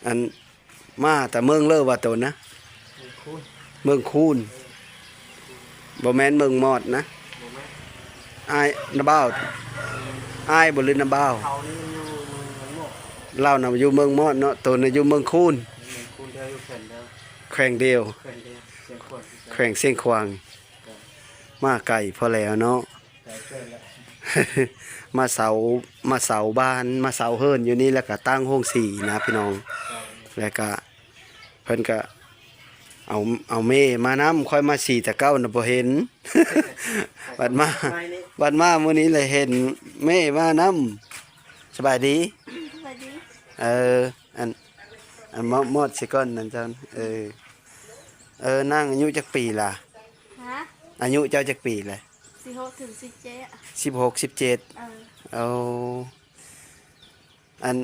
อันมาแต่เมืองเลอว่าตัวนะเมืองคูนบ่แม่นเมืองมอดนะอายนาบ้าวอายบ่ลือนาบ้าวเขานี่อยู่เมืองหมกเล่านํอยู่เมืองมอดเนาะตัวน่ะอยู่เมืองคูนคูนเดียวอยู่แผ่นเดียวแขวงเดียวแผ่นเดียวเสียงขวดแขวงเสียงควางมาไก่พอแล้วเนาะ แต่เกินแล้ว มาเสาบ้านมาเสาเฮิรนอยู่นี่แล้วก็ตั้งห้องสี่นะพี่น้องแล้วก็เพิ่นก็เอาเมมาน้ำค่อยมาสีแต่เก้าน่ะบ่เห็น บัดมามื้อนี้เลยเห็นเมมาน้ำสบายดีสวัสดีเอออันมอดสิก่อนนั่นจังนั่งอายุจักปีล่ะฮะอายุเจ้าจักปีล่ะ16 ถึง 17 16 17เอาอัน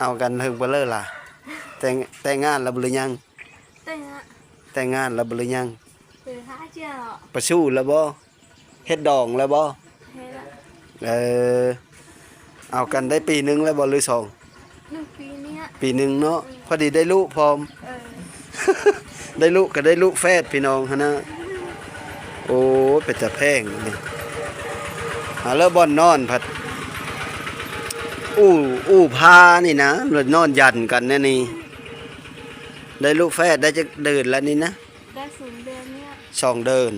เอากันเฮิงบ่เลิกล่ะแต่งงานแล้วบ่หรือยังแต่งงานแล้วบ่หรือยัง5 เจ้าประสูติแล้วบ่เฮ็ดดองแล้วบ่เฮ็ดเอากันได้ปีนึงแล้วบ่หรือ2 1 ปีเนี้ยปีนึงเนาะพอดีได้ลูกพร้อม ได้ลูกก็ได้ลูกแฝดพี่น้องหั่นนะโอ้เป็นตาแพงนี่แล้วบ่อนนอนผัดอู้พานี่นะแล้วนอนยันกันแน่นี่ได้ลูกแฝดได้จะเดินแล้วนี่นะได้2 เดือนเนี้ย2 เดิน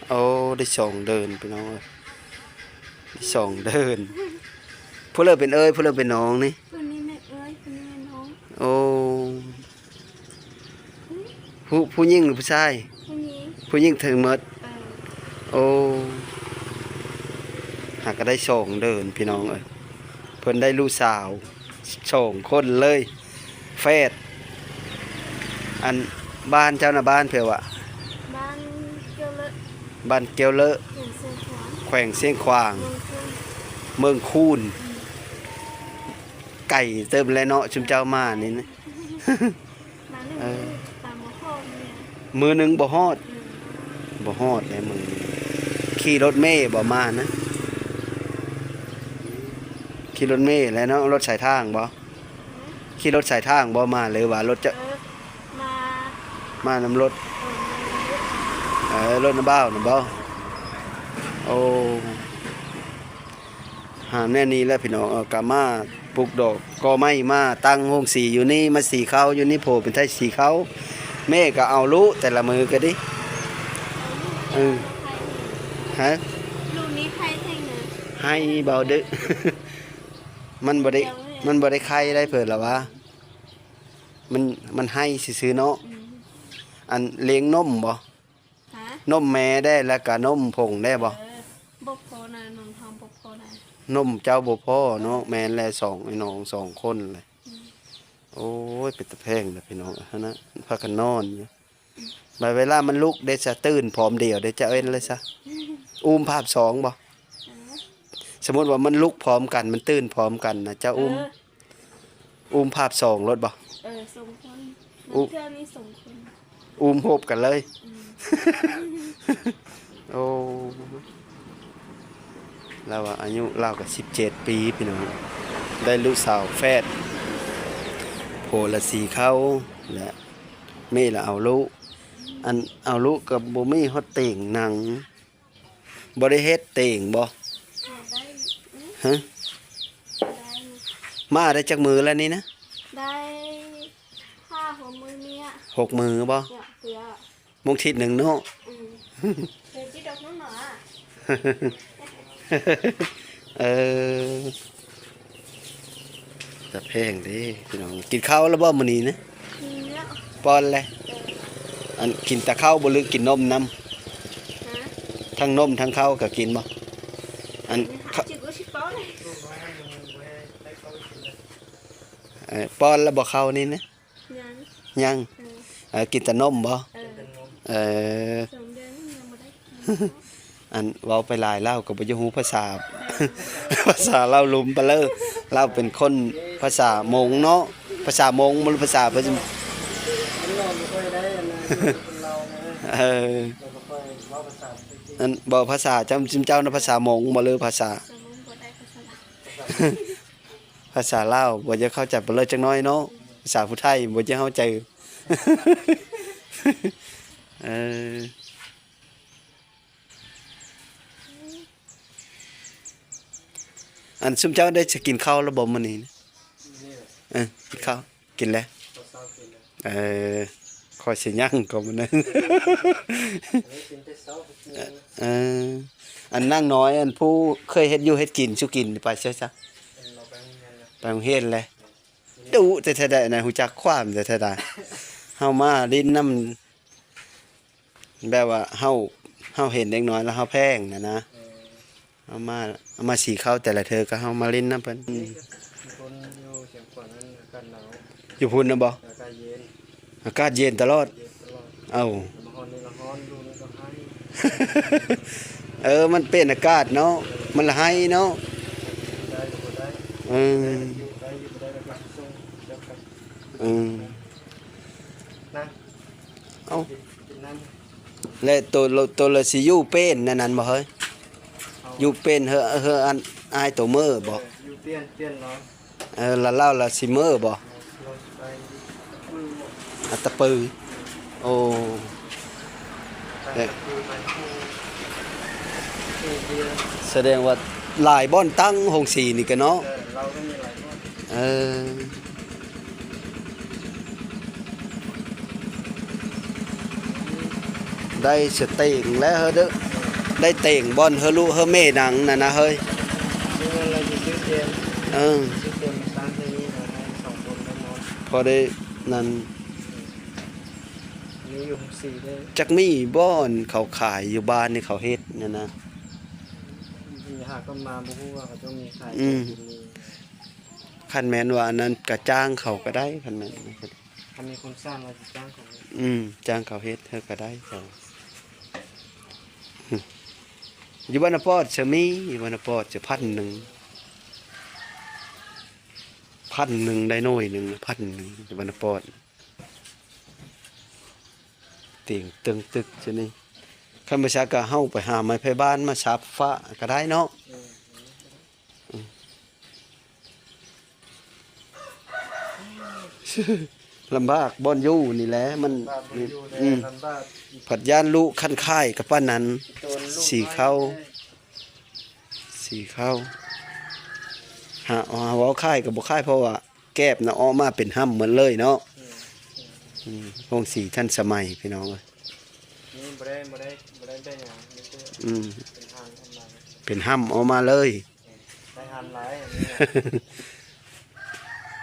โอ้ได้2 เดินพี่น้องได้2 เดินผู้เลิกเป็นผู้เลิกเป็นน้องนี่คนนี้แม่คนนี้แม่น้องโอ้ผู้หญิงหรือผู้ชายผู้หญิงถึงหมดโอ้หากก็ได้2 เดินพี่น้องเพิ่นได้ลูกสาว2 คนเลยแฝดอันบ้านเจ้าน่ะบ้านเพิ่นว่าบ้านเกียวเลอะบ้านเกียวเลอะแขวงเสียงขวางเมืองคูนไก่เติมแล้วเนาะชุมเจ้ามานี่นะตามมาพ่อเนี่ยมือนึงบ่ฮอดแล้วมือขี่รถเมล์บ่มานะขี่รถเมล์แล้วเนาะรถสายทางบ่ขี่รถสายทางบ่มาเลยว่ารถจะมานำรถรถน้ำบ้าวน้ำบ่โอ้หาแน่นี้แล้วพี่น้องกะมาปลูกดอกก็ไม่มาตั้งห้องสีอยู่นี่มาสีเขาอยู่นี่โผล่เป็นไทยสีเขาแม่ก็เอาลูแต่ละมือก็ดิฮะลูกนี้ใครแทงเนะให้เบาดึมันบ่ได้ใครได้เพิ่นล่ะวะมันให้ซื่อๆเนาะอันเลี้ยงนมบ่นมแม่ได้แล้วก็นมผงได้บ่บ่พอนะนมทองบ่พอนะนมเจ้าบ่พอเนาะแม่นแล2ไอ้น้อง2 คนเลยโอ้ยเป็นตะแพงเลยพี่น้องนะพากันนอนอยู่บัดเวลามันลุกได้จะตื่นพร้อมเดียวได้จะเว้นเลยซะภาพ2บ่สมมุติว่ามันลุกพร้อมกันมันตื่นพร้อมกันนะจะภาพ2รถบ่2 คนเจ้านี่2 คนโฮบกันเลยโอ้เราอายุเราก็17 ปีพี่น้องได้ลูกสาวแฝดโผล่ละสีเขาและแม่ละเอาลูกเอาลูกกับบ่มีฮอดเต่งหนังบ่ได้เฮ็ดเต่งบ่ฮะมาได้จักมือแล้วนี่นะได้5-6 มือเนี่ย6 มือบ่มงทิศ1เนาะจิดอกน้องหนาแต่แพงดิพี่น้องกินข้าวแล้วบ่มื้อนี้นะป้อนเลยอันกินแต่ข้าวบ่หรือกินนมนำทั้งนมทั้งข้าวก็กินบ่อันป้อนแล้วบ่ข้าวนี่นะยังกินแต่นมบ่อันเว้าไปหลายเล่าก็บ่จะฮู้ภาษาเล่าลุมไปเลยเล่าเป็นคนภาษามงเนาะภาษามงบ่รู้ภาษาเพิ่นอันบ่ภาษาจำเจ้านะภาษามงบ่เลยภาษาลาวบ่จะเข้าใจบ่เลยจักน้อยเนาะภา ภาษาผู้ไทยบ่จะเข้าใจ เอออันซุมเจ้าได้จะกินข้าวแล้วบ่มื้อนี้นะ นี่แหละ กินข้าวกินแล้ว ตัวเศร้ากินเลย คอยสิยังก็มื้อนั้น อันนี้กินแต่เศร้ากินเลย เอออันนั่งน้อยอันผู้เคยเฮ็ดอยู่เฮ็ดกินสุกินไปเสียซะ เราไปโรงเรียนนะ ไปโรงเรียนเลยดุแต่แท้ๆนะฮู้จักความแต่แท้ๆเฮามาลิ้นน้ำแบบว่าเฮาเห็นเด็กน้อยแล้วเฮาแพงนะเอามาสีข้าวแต่ละเธอก็เฮามาลิ้นน้ำเพิ่น คนอยู่เชียงขวางนั้นอากาศหนาว อยู่พุ่นนะบ่ อากาศเย็น อากาศเย็นตลอด เย็นตลอด เอ้า มาฮอนนี่ละฮอนดูนี่ก็ให้ มันเป็นอากาศเนาะมันละให้เนาะ ได้ก็บ่ได้ เออ อยู่ได้อยู่บ่ได้แล้วก็ส่งเดี๋ยวกัน นะ เอ้า กินน้ำ และตัวละสิอยู่เป็นนั่นบ่เฮ้ย เอา อยู่เป็นเฮออันอายตัวมือบ่ อยู่เปลี่ยนร้อน ละเล่าละสิมือบ่ เราไปมือหมด อัตตะปือโอ้ ไปดูไปคู่เบียร์ แสดงว่าหลายบ่อนตั้งหงสีนี่กันเนาะ เราก็มีหลายคน เออได้สเต็งแล้วเฮ้อเด้อได้เต่งบ่อนเฮอลูเฮอแม่หนังน่ะนะเฮ้ย นี่เราอยู่ซื้อเกม เออ ซื้อเกมมาสร้างที่นี่นะให้สองคนได้นอน พอได้นั่น นี่อยู่สี่ได้ จักมีบ่อนเขาขายอยู่บ้านนี่เขาเฮ็ดเนี่ยนะ มีหากก็มาบุกว่าเขาต้องมีขาย อืม มี คันแม่นว่าอันนั้นก็จ้างเขาก็ได้คันแม่น ถ้ามีคนสร้างเราจะจ้างของ จ้างเขาเฮ็ดเฮาก็ได้เขาอยู่บ้านนปอดจะมีอยู่บ้านนปอดจะ1,000 1,000ได้หน่อยหนึง1,000อยู่บ้านนปอดเตียงตึงตึกจะนี่คันประชาก็เฮาไปหาไม้ไผบ้านมาฉาบฟ้าก็ได้เนาะลำบากบ่อนอยู่นี่แหละมัน บ้านมันอยู่ใน อืม ลำบ้าน ผัดย่านลูกขั้นค่ายกับป้านั้น โดนลูก สี่เข้า สีข้าวหาเว้าค่ายกับบ่ค่ายเพราะว่าแก้บน่ะออกมาเป็นห้ำเหมือนเลยเนาะวงสีท่านสมัยพี่น้องเอ้ย นี่บ่ได้ได้หยังนี่คือ อืม เป็นทางทำลาย เป็นห้ำออกมาเลย ได้หันหลายอันนี้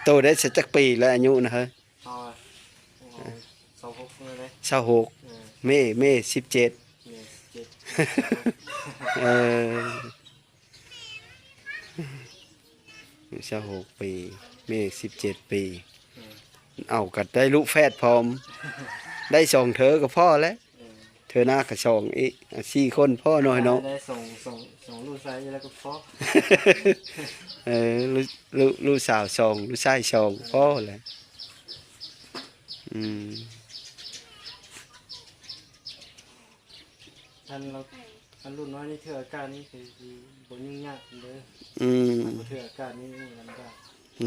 โตได้สักจักปีแล้วอายุนะเฮ้ย เอาสองพกเลย 26เม17 เนี่ยเจ็ด เออ26ปีเม17 ปี เอากัได้ลูกแฝดพร้อม ได้สองเธอกับพ่อแล้ว เธอหน้ากับสองอีก4 คนพ่อน้อยเนาะ ได้ส่งลูกชายแล้วก็พ่อ ลูกสาวสองลูกชายสองพ่อแหละอืม ท่านรุ่นน้อยนี่เถื่ออากาศนี่คือบ่ยุ่งยากเลย อืม บ่เถื่ออากาศนี่ลำบาก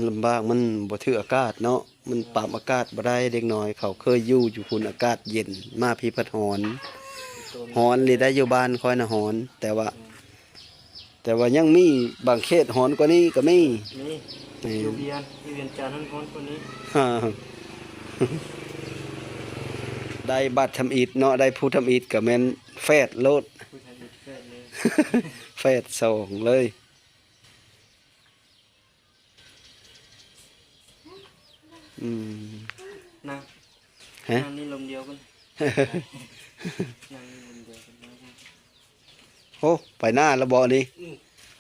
ลำบากมันบ่ถืออากาศเนาะมันปรับอากาศบ่ได้เด็กน้อยเขาเคยอยู่พุ่นอากาศเย็นมาพี่พัดหอนหอนเลยได้อยู่บ้านคอยน่ะหอน แต่ว่ายังมีบางเขตหอนกว่านี้ก็มี นี่อยู่เวียนที่เวียนจันทร์นั่นคนนี้ ฮ่าได้บัตรทำอิฐเนาะได้ผู้ทำอิฐก็แม่นแฟดโลด ผู้ชายอยู่แค่เลย แฟดสองเลย อืม นั่ง ฮะ นั่งนี่ลมเดียวกันนั่งนี่ลมเดียวกันนั่งนี่ โอ้ไปหน้าระบอนี่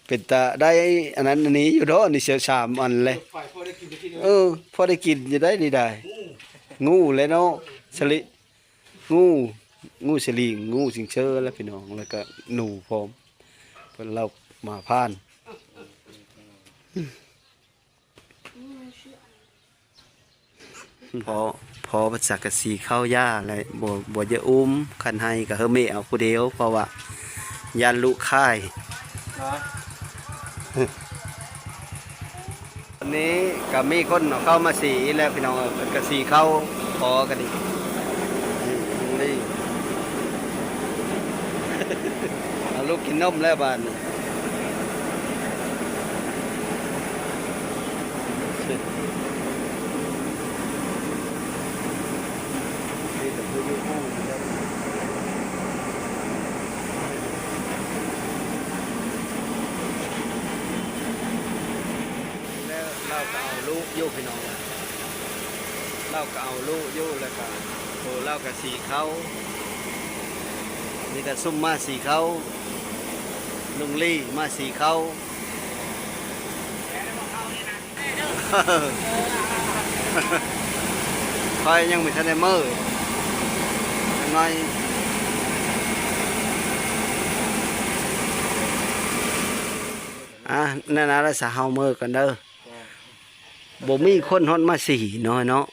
เป็นตาได้อันนั้นอันนี้อยู่เนาะนี่เสีย3 อันเลย ฝ่ายพ่อได้กินไปที่เดียว พอได้กินจะได้นี่ได้ งูเลยเนาะสลิงูสลิงงูสิงเชอแล้วพี่น้องแล้วก็หนูพร้อมเพิ่นเรามาพานพอประจักษ์กสีเข้าย่าอะไรบ่จะอุ้มคันให้ก็เฮอแม่เอาผู้เดียวเพราะว่ายันลูกค่าย นะ นี้ก็มีคนเอาเข้ามาสีแล้วพี่น้องเพิ่นก็สีเข้าพอกันอีกนี่ เอาลูกกินนมแล้วบาดนี้นี่แต่ผู้อยู่ห้องนะครับแล้วเราก็เอาลูกอยู่พี่น้องเราก็เอาลูกอยู่แล้วก็โอ้เราก็สีเขานี่ก็ซุ่มมาสีเขาลุงลี่มาสีเขาคอยยังไม่ทันได้มือยังน้อยนั่นนะแล้วสาเฮามือกันเด้อบ่มีคนฮอดมาสีน้อยเนาะ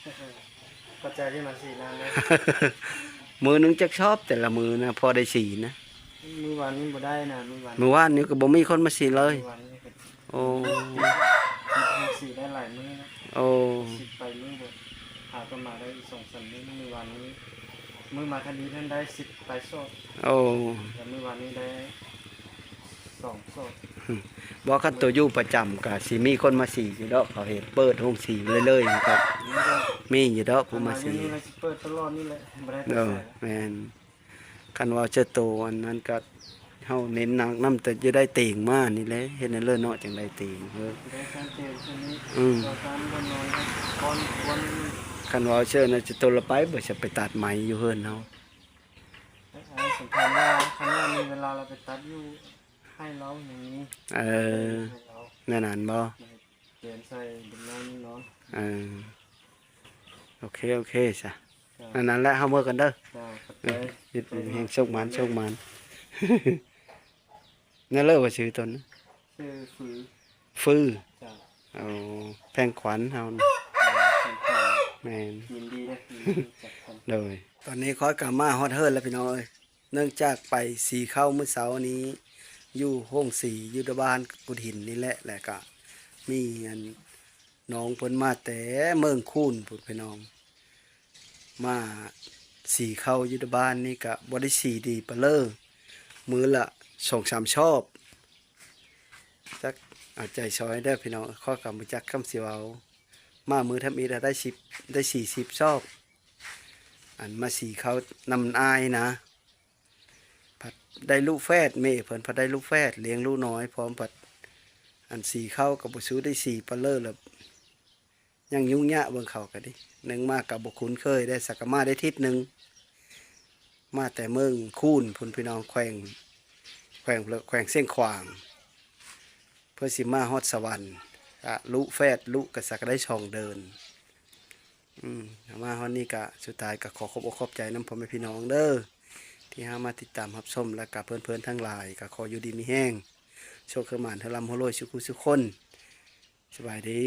ปัจจัยที่มาสีนานเลย มือหนึงจักชอบแต่ละมือนะพอได้สีนะ มือวันนี้บ่ได้นะมือวัน เมื่อวานนี้ก็บ่มีคนมาสีเลย มือวันนี้เป็น โอ้ สีได้หลายมื้อนะ โอ้ สิไปมื้อบ่หาก็มาได้2-3มื้อมือวันนี้มือมาคันนี้ท่านได้10ไปโซด โอ้ แต่มือวันนี้ได้2โซด บอกคันตัวอยู่ประจำก็สิมีคนมาสีอยู่ดอกเขาเห็นเปิดห้องสีเลยๆนะครับ นี่ก็ มีอยู่ดอกผู้มา มา สี นี่เราสิเปิดตลอดนี่แหละบ่ได้ เอ แต่ อแม่นคันว่าเจ้าโตอันนั้นก็เฮาเน้นหนักนำแต่จะได้เตีงมานี่แหละเฮ็ดให้เลิศเนาะจังได้เตีงเออ ได้การเตรียมช่วงนี้ อืม ต่อการบ่นอนก่อนวัน คันว่าเชิญน่ะจะโตละไปบ่จะไปตัดไหมอยู่เฮือนเฮา สำคัญว่าครั้งนี้มีเวลาเราไปตัดอยู่ให้เราอย่างนี้ เออ ให้เรา แน่นอนบ่ เปลี่ยนใส่เป็นน้ำนี่เนาะ เออโอเคจ้ะนั่นแหละเฮาเมื่อกันเด้อ จ้าปัจ เอ จั อย ยึดแห่งโชคมันนั่นเลิกว่าชื่อตนนะ ชื่อฝือ ฟื้อ จ้า เอาแพงขวัญเฮานะ เป็นข่าว แม่น ยินดีนะยินดีจากคน เลยตอนนี้คอยกลับมาฮอดเฮิร์นแล้วพี่น้องเอ้ยเนื่องจากไปสีเข้าเมื่อเสาร์นี้ อยู่ห้องสียุทธบาลกุดหินนี่แหละก็มีอันน้องเพิ่นมาแต่เมืองคูนพุ่นพี่น้อง มาสีเข้ายุทธบาลนี่ก็บ่ได้สีดีปะเลอมือละ2-3ชอบจักเอาใจซอยได้อพี่น้องข้อกำบ่จักคำสิเว้ามามือทำอีกได้10ได้40ชอบ อันมาสีเขานำอายนะผัดได้ลูกแฝดเมเพิ่นผัดได้ลูกแฝดเลี้ยงลูกน้อยพร้อมผัดอันสีเข้ากับบุซูได้สีปลาเลอร์แล้วยังยุ่งยากเบิ่งเขากันดิหนึ่งมากกับบุคุ้นเคยได้สักกะมาได้ทิศหนึ่งมาแต่เมืองคูนพุ่นพี่น้องแขวงเส้นขวาง เพื่อสิมาฮอดสวรรค์ลูกแฝดลูกกสักได้ช่องเดิน มาฮอนนี้ก็สุดท้ายก็ขอขอบอกขอบใจน้ำพ่อแม่พี่น้องเด้อที่หามาติดตามรับชมและกับเพื่อนๆทั้งหลายก็ขออยู่ดีมีแห้งโชคขึ้นมาเทอลำหัวโลยสุขุสุขคนสบายดี